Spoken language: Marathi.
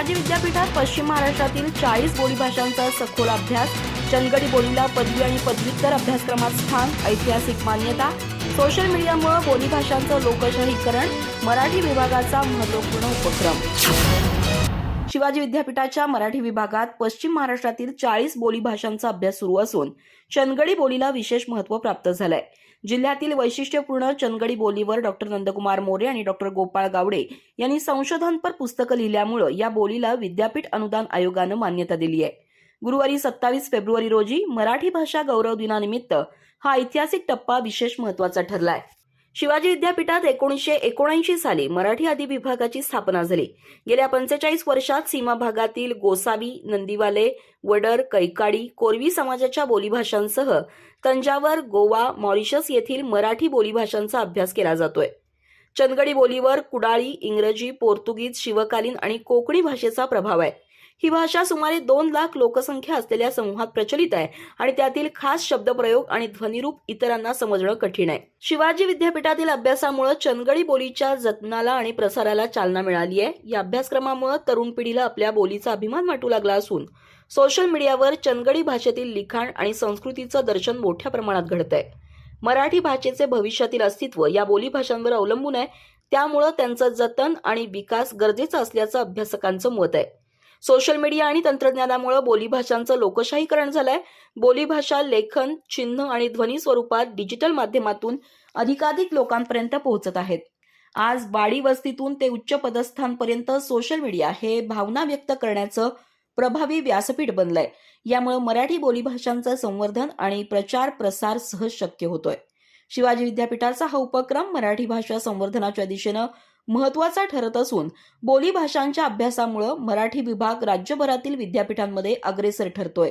शिवाजी विद्यापीठात पश्चिम महाराष्ट्रातील 40 बोलीभाषांचा सखोल अभ्यास, चंदगडी बोलीला पदवी आणि पदव्युत्तर अभ्यासक्रमात स्थान, ऐतिहासिक मान्यता, सोशल मीडियामुळे बोलीभाषांचं लोकशाहीकरण, मराठी विभागाचा महत्त्वपूर्ण उपक्रम। शिवाजी विद्यापीठाच्या मराठी विभागात पश्चिम महाराष्ट्रातील 40 बोलीभाषांचा अभ्यास सुरू असून चंदगडी बोलीला विशेष महत्त्व प्राप्त झालंय। जिल्ह्यातील वैशिष्ट्यपूर्ण चंदगडी बोलीवर डॉक्टर नंदकुमार मोरे आणि डॉक्टर गोपाळ गावडे यांनी संशोधनपर पुस्तकं लिहिल्यामुळे या बोलीला विद्यापीठ अनुदान आयोगानं मान्यता दिली आहे। गुरुवारी 27 फेब्रुवारी रोजी मराठी भाषा गौरव दिनानिमित्त हा ऐतिहासिक टप्पा विशेष महत्त्वाचा ठरलाय। शिवाजी विद्यापीठात 1979 साली मराठी आदी विभागाची स्थापना झाली। गेल्या 45 वर्षात सीमा भागातील गोसावी, नंदीवाले, वडर, कैकाडी, कोरवी समाजाच्या बोलीभाषांसह तंजावर, गोवा, मॉरिशस येथील मराठी बोलीभाषांचा अभ्यास केला जातोय। चंदगडी बोलीवर कुडाळी, इंग्रजी, पोर्तुगीज, शिवकालीन आणि कोकणी भाषेचा प्रभाव आहे। ही भाषा सुमारे 2 लाख लोकसंख्या असलेल्या समूहात प्रचलित आहे आणि त्यातील खास शब्दप्रयोग आणि ध्वनिरूप इतरांना समजणं कठीण आहे। शिवाजी विद्यापीठातील अभ्यासामुळे चंदगडी बोलीच्या जतनाला आणि प्रसाराला चालना मिळाली आहे। या अभ्यासक्रमामुळे तरुण पिढीला आपल्या बोलीचा अभिमान वाटू लागला असून सोशल मीडियावर चंदगडी भाषेतील लिखाण आणि संस्कृतीचं दर्शन मोठ्या प्रमाणात घडतंय। मराठी भाषेचे भविष्यातील अस्तित्व या बोलीभाषांवर अवलंबून आहे, त्यामुळे त्यांचं जतन आणि विकास गरजेचा असल्याचं अभ्यासकांचं मत आहे। सोशल मीडिया आणि तंत्रज्ञानामुळे बोलीभाषांचं लोकशाहीकरण झालंय। बोलीभाषा लेखन, चिन्ह आणि ध्वनी स्वरूपात डिजिटल माध्यमातून अधिकाधिक लोकांपर्यंत पोहोचत आहेत। आज वाडी वस्तीतून ते उच्च पदस्थांपर्यंत सोशल मीडिया हे भावना व्यक्त करण्याचं प्रभावी व्यासपीठ बनलंय। यामुळे मराठी बोलीभाषांचं संवर्धन आणि प्रचार प्रसार सहज शक्य होतोय। शिवाजी विद्यापीठाचा हा उपक्रम मराठी भाषा संवर्धनाच्या दिशेनं महत्त्वाचा ठरत असून बोलीभाषांच्या अभ्यासामुळे मराठी विभाग राज्यभरातील विद्यापीठांमध्ये अग्रेसर ठरतोय।